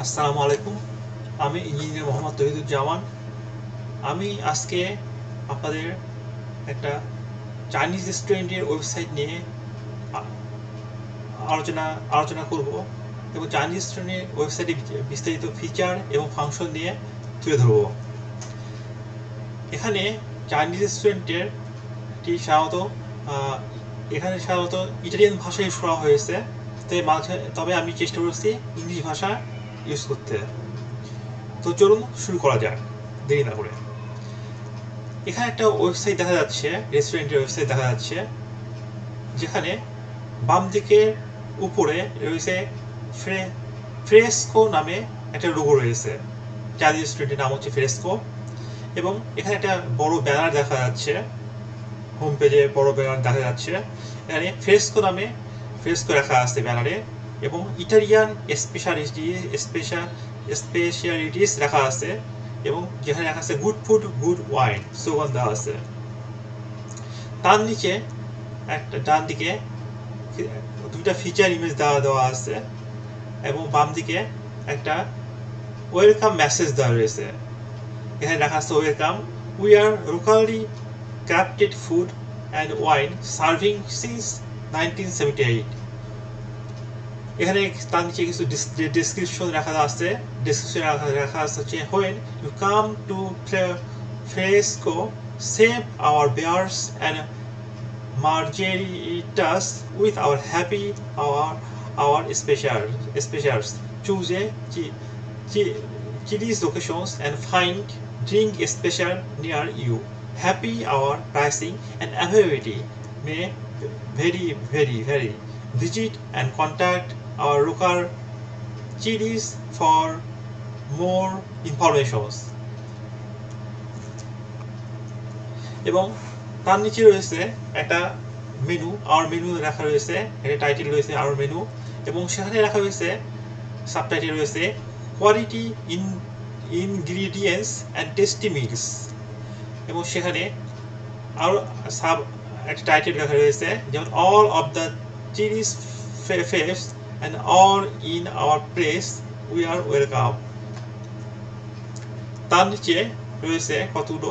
আসসালামু আলাইকুম। আমি ইঞ্জিনিয়ার মোহাম্মদ তৌহিদুজ্জামান। আমি আজকে আপনাদের একটা চাইনিজ রেস্টুরেন্টের ওয়েবসাইট নিয়ে আলোচনা করব এবং চাইনিজ রেস্টুরেন্টের ওয়েবসাইটে বিস্তারিত ফিচার এবং ফাংশন নিয়ে তুলে ধরব। এখানে চাইনিজ রেস্টুরেন্টের সাধারণত ইটালিয়ান ভাষায় ইউজ করা হয়েছে, তবে আমি চেষ্টা করছি ইংলিশ ভাষা ইউজ করতে। তো চলুন শুরু করা যাক দেরি না করে। এখানে একটা ওয়েবসাইট দেখা যাচ্ছে, রেস্টুরেন্টের ওয়েবসাইট দেখা যাচ্ছে, যেখানে বাম দিকে উপরে রয়েছে ফ্রেস্কো নামে একটা লোগো রয়েছে। চাইনিজ রেস্টুরেন্টের নাম হচ্ছে ফ্রেস্কো এবং এখানে একটা বড় ব্যানার দেখা যাচ্ছে, হোম পেজে বড় ব্যানার দেখা যাচ্ছে। এখানে ফ্রেস্কো লেখা আছে ব্যানারে এবং ইটালিয়ান স্পেশালিটিস লেখা আছে এবং যেখানে লেখা আছে good food good wine slogan দেওয়া আছে। তার নিচে ডান দিকে দুইটা ফিচার ইমেজ দেওয়া আছে এবং বাম দিকে একটা ওয়েলকাম মেসেজ দেওয়া রয়েছে। এখানে লেখা আছে welcome, we are locally crafted food and wine serving since 1978। এখানে তার নিচে কিছু ডেসক্রিপশন রাখা আছে হচ্ছে when you come to Fresco, save our beers and margaritas with our happy our specials. Choose a chili's locations and find drink special near you. Happy hour pricing and availability may vary. Visit and contact our local chili's for more information. এবং তার নিচে রয়েছে একটা menu, আর menu লেখা রয়েছে, একটা title রয়েছে আর menu এবং সেখানে লেখা রয়েছে সাবটাইটেল রয়েছে quality ingredients and tasty meals এবং সেখানে আরও একটা টাইটেল লেখা রয়েছে যেমন all of the chillies face and all in our place we are welcome. তার নিচে রয়েছে কতগুলো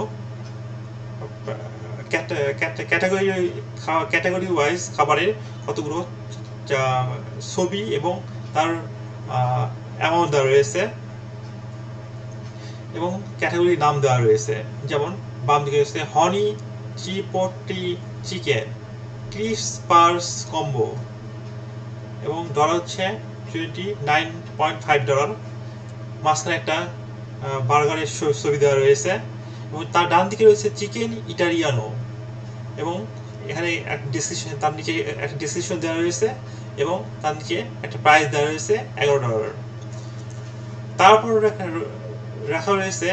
ক্যাটাগরি ওয়াইজ খাবারের কতগুলো ছবি এবং তার অ্যামাউন্ট দেওয়া রয়েছে এবং ক্যাটাগরির নাম দেওয়া রয়েছে। যেমন বাম দিকে রয়েছে হনি চিপোটলি চিকেন ক্রিসপার্স কম্বো এবং ডলার হচ্ছে $29.5। মাঝখানে একটা বার্গারের ছবি দেওয়া রয়েছে এবং তার ডান দিকে রয়েছে চিকেন ইটালিয়ানো এবং এখানে তার নিচে একটা ডেসক্রিপশন দেওয়া রয়েছে এবং তার নিচে একটা প্রাইস দেওয়া রয়েছে $11। তারপর রাখা রয়েছে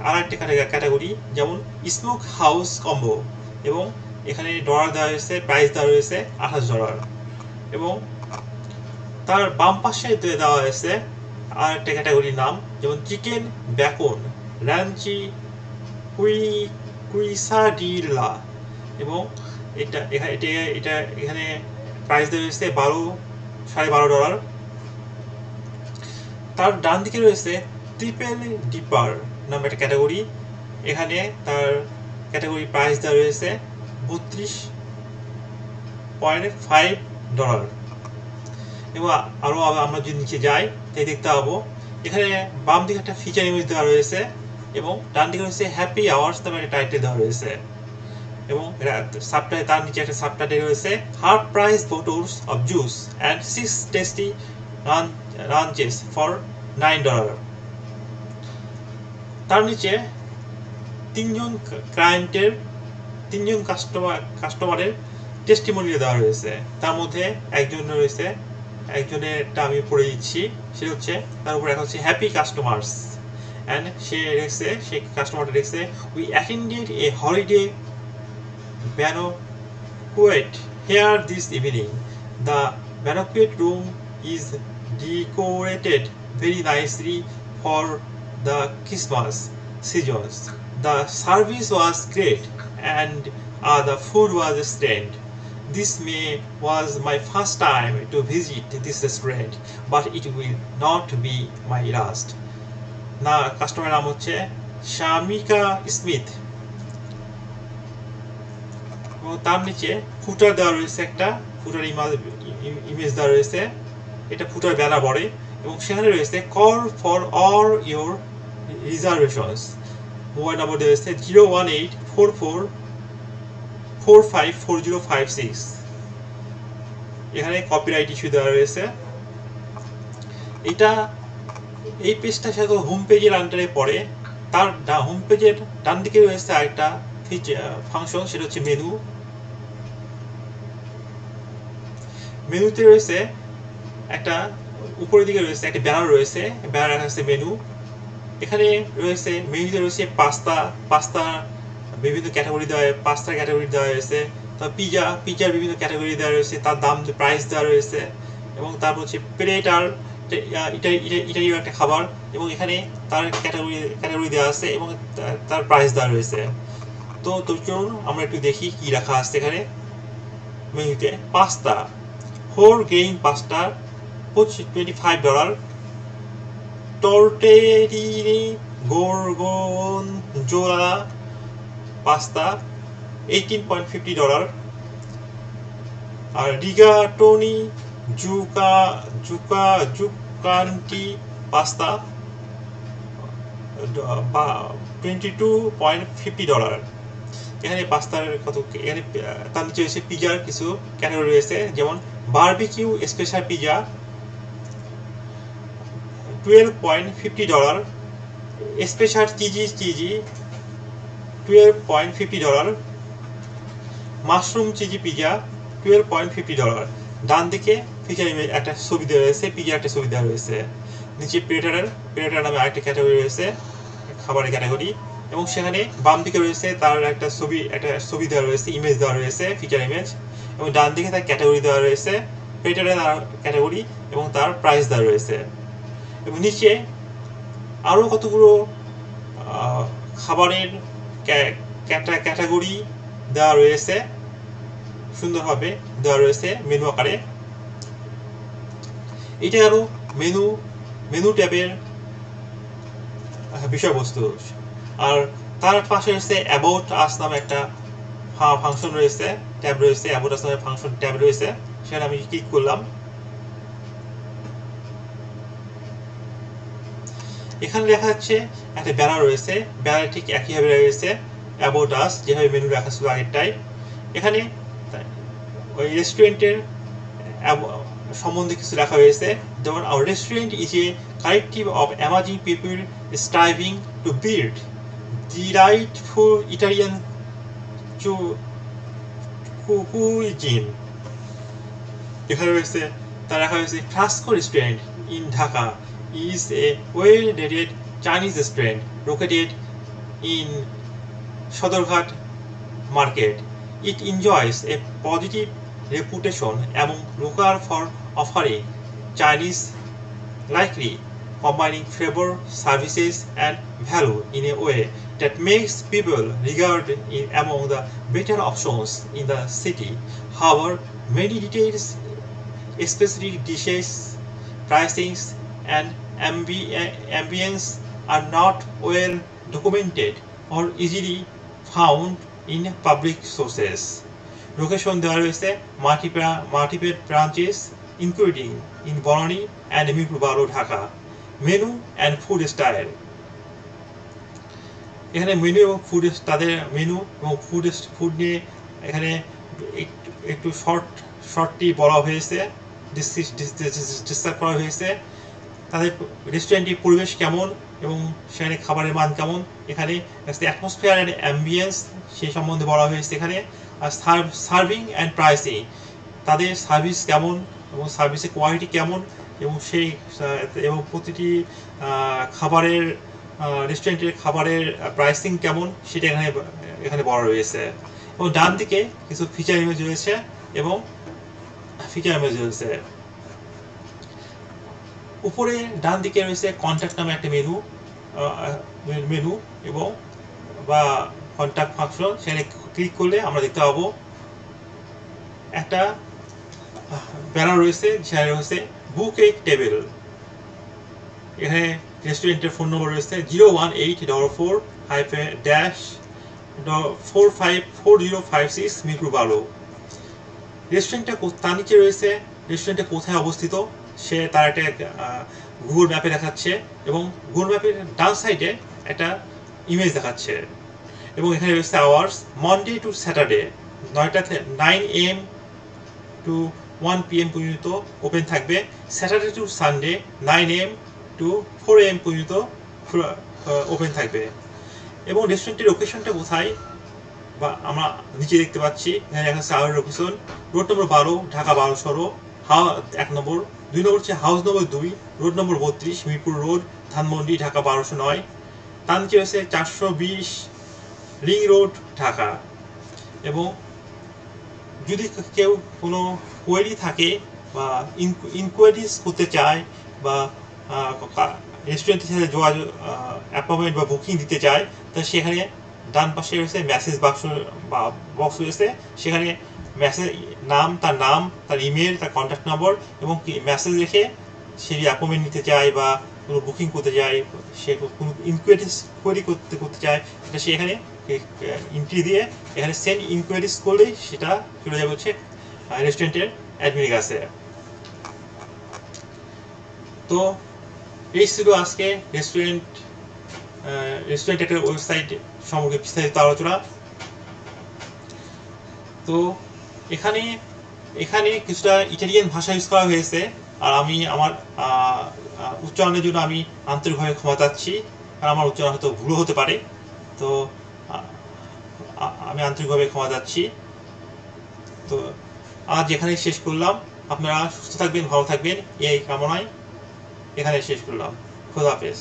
আরেকটা ক্যাটাগরি যেমন স্মোক হাউস কম্বো এবং এখানে ডলার দেওয়া রয়েছে, প্রাইস দেওয়া রয়েছে $28 এবং তার বাম পাশে দেওয়া হয়েছে আর একটা ক্যাটাগরির নাম যেমন চিকেন বেকন রাঞ্চি কুইসাডিলা এবং এখানে প্রাইস দেওয়া রয়েছে $12.5। তার ডান দিকে রয়েছে ট্রিপল ডিপার নামে একটা ক্যাটাগরি, এখানে তার ক্যাটাগরি প্রাইস দেওয়া রয়েছে $32.5 এবং আরও আমরা যদি নিচে যাই তাই দেখতে পাবো এখানে বাম দিকে একটা ফিচার ইমেজ দেওয়া রয়েছে এবং ডান দিকে রয়েছে হ্যাপি আওয়ার্স নামে একটা টাইটেল দেওয়া রয়েছে এবং তার নিচে একটা সাবটাইটেল রয়েছে half price bottles of juice and 6 tasty lunches for $9। তার নিচে তিনজন কাস্টমারের টেস্টিমোনিয়াল দেওয়া রয়েছে। তার মধ্যে একজনেরটা আমি পড়ে দিচ্ছি, সেটা হচ্ছে তার উপরে হচ্ছে হ্যাপি কাস্টমার্স অ্যান্ড সেই কাস্টমারটা লিখছে we attended a holiday banquet here this evening. The banquet room is decorated very nicely for the Christmas seasons. The service was great and the food was excellent. this may was my first time to visit this restaurant, but it will not be my last. না customer নাম হচ্ছে শামিকা Smith এবং তার নিচে ফুটার দেওয়া রয়েছে, একটা ফুটার image দেওয়া রয়েছে, এটা ফুটার ব্যানার বড়ে এবং সেখানে রয়েছে call for all your reservations. Mobile নম্বর দেওয়া রয়েছে 01844454056। এখানে কপিরাইট ইস্যু দেওয়া রয়েছে। এটা এই পেজটা সাথে হোম পেজের আন্ডারে পড়ে। তার হোম পেজের ডান দিকে রয়েছে আরেকটা ফাংশন, সেটা হচ্ছে মেনু। মেনুতে রয়েছে একটা উপরের দিকে রয়েছে একটা ব্যানার রয়েছে, ব্যানার রাখা আছে মেনু। এখানে রয়েছে মেনুতে রয়েছে পাস্তা বিভিন্ন ক্যাটাগরি দেওয়া, পাস্তার ক্যাটাগরি দেওয়া রয়েছে, তারপর পিজার বিভিন্ন ক্যাটাগরি দেওয়া রয়েছে, তার দাম প্রাইস দেওয়া রয়েছে এবং তারপর হচ্ছে প্লেটার ইটালির একটা খাবার এবং এখানে তার ক্যাটাগরি দেওয়া আছে এবং তার প্রাইস দেওয়া রয়েছে। তো চলুন আমরা একটু দেখি কি রাখা আছে এখানে মেনুতে। Pasta, 4 grain pasta, $25. Tortellini gorgonzola pasta, $18.50. আর rigatoni 𝐶𝐎𝐍𝐉𝐎𝐾 pasta, $22.50. এখানে পাস্তার কত, এখানে তার নিচে রয়েছে পিজার কিছু ক্যাটাগরি রয়েছে, যেমন barbecue special pizza $12.50, special cheesy $12.50, mushroom cheesy pizza $12.50। ডান দিকে ফিচার একটা ছবি দেওয়া রয়েছে, পিজার একটা ছবি দেওয়া রয়েছে। নিচে প্লেটার নামে আরেকটা ক্যাটাগরি রয়েছে, খাবারের ক্যাটাগরি, এবং সেখানে বাম দিকে রয়েছে তার একটা ছবি দেওয়া রয়েছে, ইমেজ দেওয়া রয়েছে, ফিচার ইমেজ, এবং ডান দিকে তার ক্যাটাগরি দেওয়া রয়েছে, প্লেটারের ক্যাটাগরি এবং তার প্রাইস দেওয়া রয়েছে। এবং নিচে আরও কতগুলো খাবারের ক্যাটাগরি দেওয়া রয়েছে, সুন্দরভাবে দেওয়া রয়েছে মেনু আকারে। এটা আরও মেনু ট্যাবের বিষয়বস্তু। আর তার পাশে রয়েছে অ্যাবাউট আস নামে একটা ফাংশন রয়েছে, ট্যাব রয়েছে, অ্যাবাউট আস নামে ফাংশন ট্যাব রয়েছে, সেখানে আমি ক্লিক করলাম। এখানে দেখা যাচ্ছে একটা ব্যানার রয়েছে, ব্যানার ঠিক একইভাবে রয়েছে অ্যাবাউট আস, যেভাবে মেনু রাখা ছিল আগেরটাই। এখানে ওই রেস্টুরেন্টের সম্বন্ধে কিছু রাখা হয়েছে, যেমন our restaurant is a collective of amazing people striving to build delightful Italian cuisine. এখানে রয়েছে তার রাখা হয়েছে ফ্রাস্কো restaurant in Dhaka is a well-rated Chinese restaurant located in Sodorghat Market. It enjoys a positive reputation among locals for offering Chinese likely combining flavor, services and value in a way that makes people regard it among the better options in the city. However, many details, specific dishes, pricings and ambience are not well documented or easily found in public sources. Location দেওয়া রয়েছে multiple branches including in Bonani and Mirbaro, Dhaka. Menu and food style. এখানে menu এবং food, তাদের menu এবং food নিয়ে এখানে একটু শর্টটি বলা হয়েছে, ডিসক্রাইব করা হয়েছে। তাদের রেস্টুরেন্টের পরিবেশ কেমন এবং সেখানে খাবারের মান কেমন, এখানে অ্যাটমসফিয়ার অ্যান্ড অ্যাম্বিয়েন্স সেই সম্বন্ধে বলা হয়েছে এখানে। আর সার্ভিং অ্যান্ড প্রাইসিং, তাদের সার্ভিস কেমন এবং সার্ভিসের কোয়ালিটি কেমন এবং প্রতিটি খাবারের রেস্টুরেন্টের খাবারের প্রাইসিং কেমন সেটা এখানে বলা রয়েছে। এবং ডান দিকে কিছু ফিচার ইমেজ রয়েছে উপরে ডান দিকে রয়েছে কন্ট্যাক্ট নামে একটা মেনু এবং বা কন্ট্যাক্ট ফাংশন। সেখানে ক্লিক করলে আমরা দেখতে পাবো একটা ব্যানার রয়েছে যেখানে রয়েছে বুক এ টেবিল। এখানে রেস্টুরেন্টের ফোন নম্বর রয়েছে 01844-454056 মিরপুর 12। রেস্টুরেন্টটা তার নিচে রয়েছে রেস্টুরেন্টটা কোথায় অবস্থিত সে তার একটা গুগল ম্যাপে দেখাচ্ছে, এবং গুগল ম্যাপের ডান সাইডে একটা ইমেজ দেখাচ্ছে, এবং এখানে রয়েছে hours Monday to Saturday 9 AM to 1 PM পর্যন্ত ওপেন থাকবে, Saturday to Sunday 9 AM to 4 AM পর্যন্ত ওপেন থাকবে। এবং রেস্টুরেন্টের লোকেশনটা কোথায় বা আমরা নিচে দেখতে পাচ্ছি, এখানে দেখা যাচ্ছে hour location road number 12 Dhaka 12 1 নম্বর, 2 নম্বর হচ্ছে হাউস নম্বর 2 road number 32 Mirpur road Dhanmondi Dhaka 1209। তার নিচে রয়েছে 420 রিং রোড ঢাকা। এবং যদি কেউ কোনো কোয়েরি থাকে বা ইনকোয়ারিজ করতে চায় বা রেস্টুরেন্টের সাথে যোগাযোগ অ্যাপয়েন্টমেন্ট বা বুকিং দিতে চায়, তাহলে সেখানে ডান পাশে রয়েছে মেসেজ বক্স রয়েছে, সেখানে মেসেজ তার নাম, তার ইমেল, তার কন্ট্যাক্ট নম্বর এবং মেসেজ রেখে সে অ্যাপয়েন্টমেন্ট নিতে চায় বা কোনো বুকিং করতে চায়, সে কোনো কোয়েরি করতে চায়, সেটা সে এখানে এন্ট্রি দিয়ে এখানে সেন্ড ইনকোয়ারিজ করলেই সেটা চলে যাবে হচ্ছে রেস্টুরেন্টের অ্যাডমিনের কাছে। তো এই ছিল আজকে রেস্টুরেন্ট একটা ওয়েবসাইট সম্পর্কে বিস্তারিত আলোচনা। তো এখানে কিছুটা ইটালিয়ান ভাষা ইউজ করা হয়েছে, আর আমি আমার উচ্চারণের জন্য আমি আন্তরিকভাবে ক্ষমা চাচ্ছি, আর আমার উচ্চারণ হয়তো ভুল হতে পারে, তো আমি আন্তরিকভাবে ক্ষমা চাচ্ছি। তো আজ এখানে শেষ করলাম, আপনারা সুস্থ থাকবেন, ভালো থাকবেন এই কামনায় এখানে শেষ করলাম। খোদা হাফেজ।